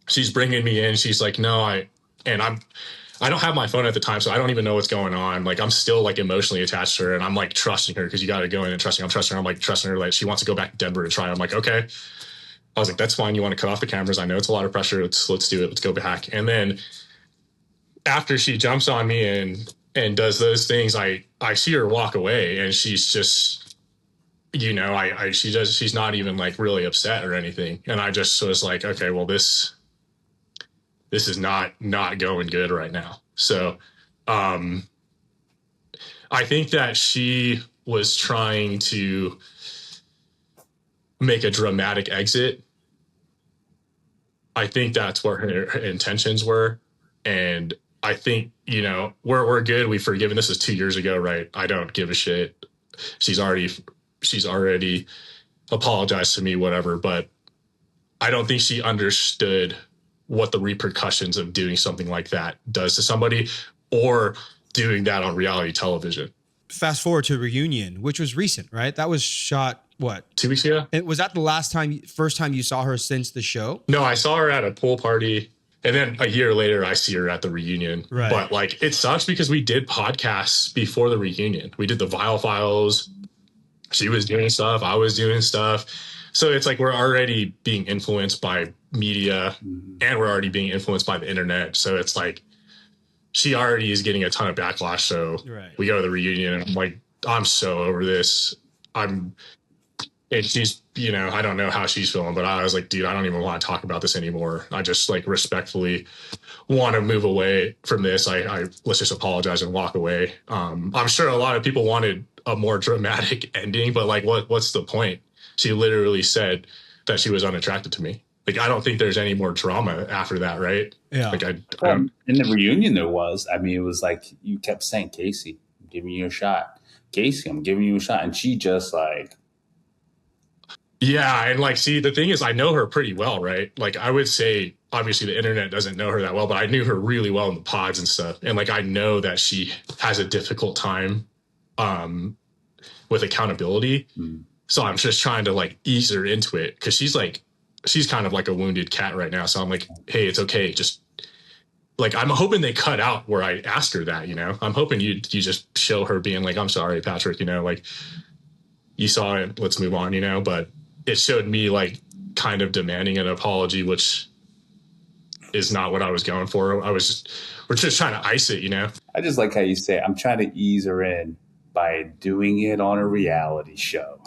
she's bringing me in. She's like, no, I don't have my phone at the time, so I don't even know what's going on. Like, I'm still like emotionally attached to her and I'm like trusting her because you got to go in and I'm trusting her. I'm like trusting her. Like, she wants to go back to Denver and try. I'm like, okay. I was like, that's fine. You want to cut off the cameras? I know it's a lot of pressure. Let's do it. Let's go back. And then after she jumps on me and does those things, I see her walk away and she's just, you know, she's not even like really upset or anything. And I just was like, okay, well, this is not going good right now. So, I think that she was trying to make a dramatic exit. I think that's where her intentions were. And I think, you know, we're good. We've forgiven. This is 2 years ago, right? I don't give a shit. She's already apologized to me, whatever. But I don't think she understood what the repercussions of doing something like that does to somebody or doing that on reality television. Fast forward to Reunion, which was recent, right? That was shot, what? 2 weeks ago? Was that the first time you saw her since the show? No, I saw her at a pool party. And then a year later, I see her at the reunion. Right. But like, it sucks because we did podcasts before the reunion. We did the Vile Files. She was doing stuff. I was doing stuff. So it's like we're already being influenced by media and we're already being influenced by the internet. So it's like she already is getting a ton of backlash. So we go to the reunion and I'm like, I'm so over this. And she's, you know, I don't know how she's feeling, but I was like, dude, I don't even want to talk about this anymore. I just like respectfully want to move away from this. I let's just apologize and walk away. I'm sure a lot of people wanted a more dramatic ending, but like, what's the point? She literally said that she was unattracted to me. Like, I don't think there's any more drama after that, right? Yeah. Like, in the reunion, there was. I mean, it was like you kept saying, Kacie, I'm giving you a shot. Kacie, I'm giving you a shot. And she just like. Yeah. And like, see, the thing is, I know her pretty well, right? Like, I would say, obviously, the internet doesn't know her that well, but I knew her really well in the pods and stuff. And like, I know that she has a difficult time with accountability. So I'm just trying to like ease her into it because she's kind of like a wounded cat right now. So I'm like, hey, it's okay. Just like, I'm hoping they cut out where I asked her that, you know, I'm hoping you just show her being like, I'm sorry, Patrick, you know, like you saw it, let's move on, you know, but it showed me like kind of demanding an apology, which is not what I was going for. We're just trying to ice it, you know? I just like how you say, I'm trying to ease her in by doing it on a reality show.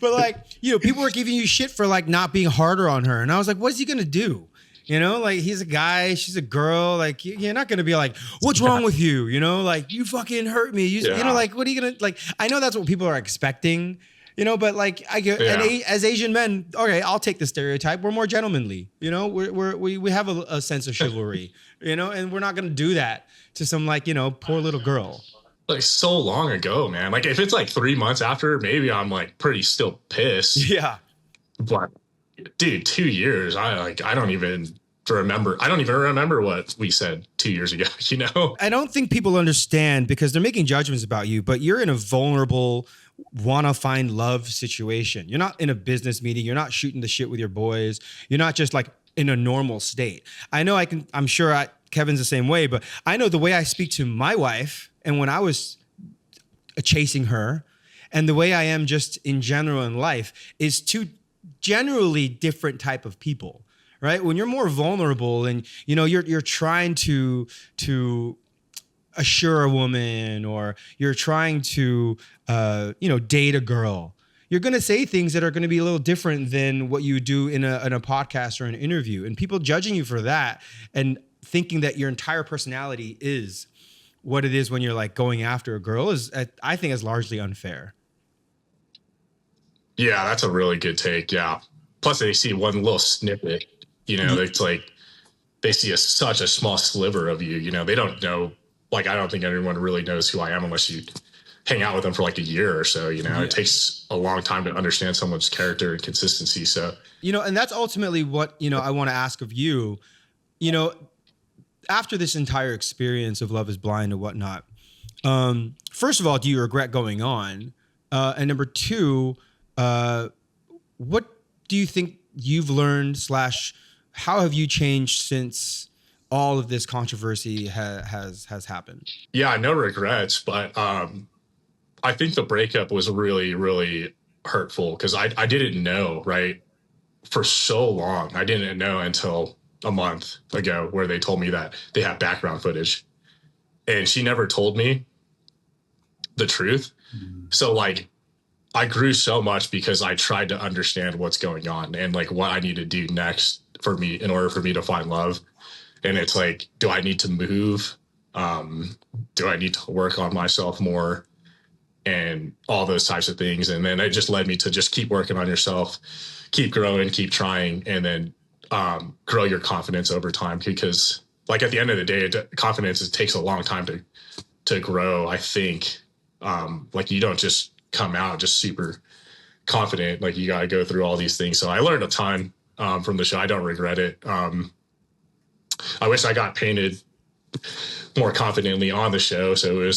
But like, you know, people were giving you shit for like not being harder on her. And I was like, what's he going to do? You know, like he's a guy, she's a girl. Like you're not going to be like, what's wrong with you? You know, like you fucking hurt me. You know, like, what are you going to like? I know that's what people are expecting. But like I get, as Asian men, okay, I'll take the stereotype. We're more gentlemanly, we have a sense of chivalry, and we're not going to do that to some like, poor little girl. Like so long ago, man. Like if it's like 3 months after, maybe I'm like pretty still pissed. Yeah. But dude, 2 years, I don't even remember what we said 2 years ago, I don't think people understand because they're making judgments about you, but you're in a vulnerable, want to find love situation. You're not in a business meeting. You're not shooting the shit with your boys. You're not just like in a normal state. I'm sure Kevin's the same way, but I know the way I speak to my wife and when I was chasing her and the way I am just in general in life is two generally different type of people, right? When you're more vulnerable and, you're trying to assure a woman or you're trying to, date a girl, you're going to say things that are going to be a little different than what you do in a podcast or an interview. And people judging you for that and thinking that your entire personality is what it is when you're like going after a girl I think is largely unfair. Yeah, that's a really good take. Yeah. Plus they see one little snippet, it's like they see such a small sliver of you, they don't know. Like, I don't think anyone really knows who I am unless you hang out with them for like a year or so, It takes a long time to understand someone's character and consistency. So, and that's ultimately what, I want to ask of you, after this entire experience of Love is Blind and whatnot, first of all, do you regret going on? And number two, what do you think you've learned / how have you changed since all of this controversy has happened? Yeah, no regrets, but I think the breakup was really, really hurtful because I didn't know, right? For so long, I didn't know until a month ago where they told me that they have background footage. And she never told me the truth. Mm-hmm. So like I grew so much because I tried to understand what's going on and like what I need to do next for me in order for me to find love. And it's like, do I need to move? Do I need to work on myself more? And all those types of things. And then it just led me to just keep working on yourself, keep growing, keep trying, and then grow your confidence over time. Because like at the end of the day, confidence takes a long time to grow. I think like you don't just come out just super confident. Like you got to go through all these things. So I learned a ton from the show. I don't regret it. I wish I got painted more confidently on the show. So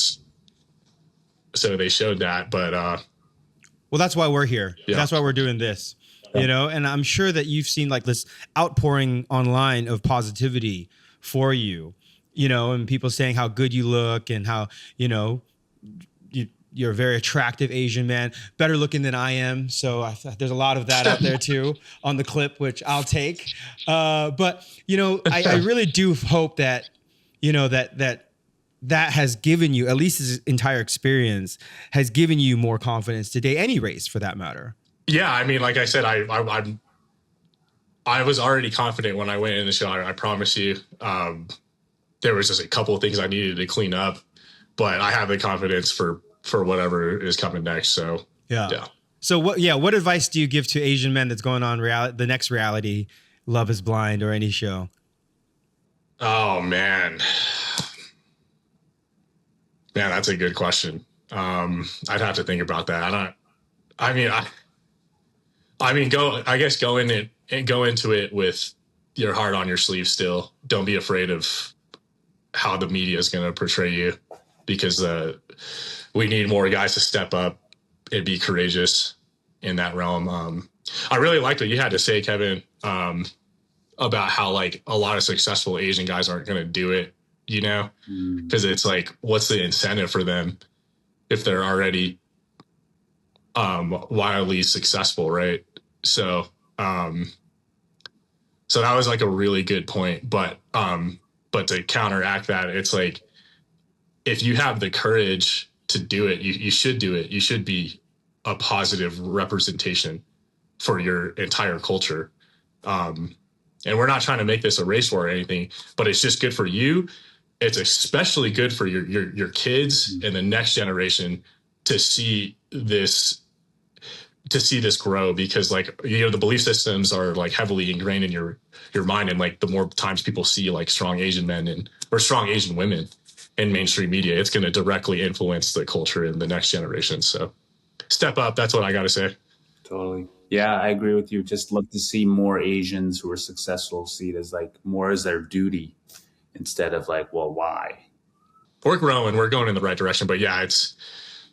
they showed that, but well, that's why we're here. Yeah. That's why we're doing this, and I'm sure that you've seen like this outpouring online of positivity for you, and people saying how good you look and how, you're a very attractive Asian man, better looking than I am. So there's a lot of that out there too on the clip, which I'll take. But, I really do hope that, that has given you, at least this entire experience, has given you more confidence today, any race for that matter. Yeah, I mean, like I said, I was already confident when I went in the show. I promise you. There was just a couple of things I needed to clean up, but I have the confidence for whatever is coming next. So yeah. So what advice do you give to Asian men that's going on the next reality, Love is Blind or any show? Oh man. Man, that's a good question. I'd have to think about that. Go into it with your heart on your sleeve still. Don't be afraid of how the media is going to portray you, because we need more guys to step up and be courageous in that realm. I really liked what you had to say, Kevin, about how like a lot of successful Asian guys aren't going to do it. Because it's like, what's the incentive for them if they're already wildly successful, right? So that was like a really good point. But to counteract that, it's like, if you have the courage to do it, you should do it. You should be a positive representation for your entire culture. And we're not trying to make this a race war or anything, but it's just good for you. It's especially good for your kids and the next generation to see this to see this grow, because like, you know, the belief systems are like heavily ingrained in your mind. And like the more times people see like strong Asian men or strong Asian women in mainstream media, it's going to directly influence the culture in the next generation. So step up. That's what I got to say. Totally. Yeah, I agree with you. Just love to see more Asians who are successful see it as like more as their duty instead of like, well, why? We're growing. We're going in the right direction. But yeah,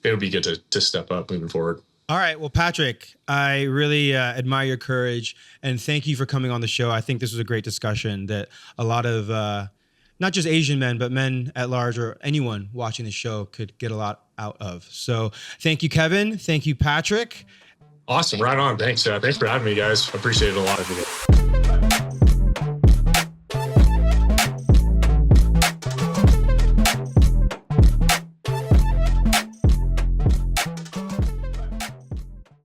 it'll be good to step up moving forward. All right. Well, Patrick, I really admire your courage and thank you for coming on the show. I think this was a great discussion that a lot of not just Asian men, but men at large or anyone watching the show could get a lot out of. So thank you, Kevin. Thank you, Patrick. Awesome. Right on. Thanks. Thanks for having me, guys. I appreciate it a lot.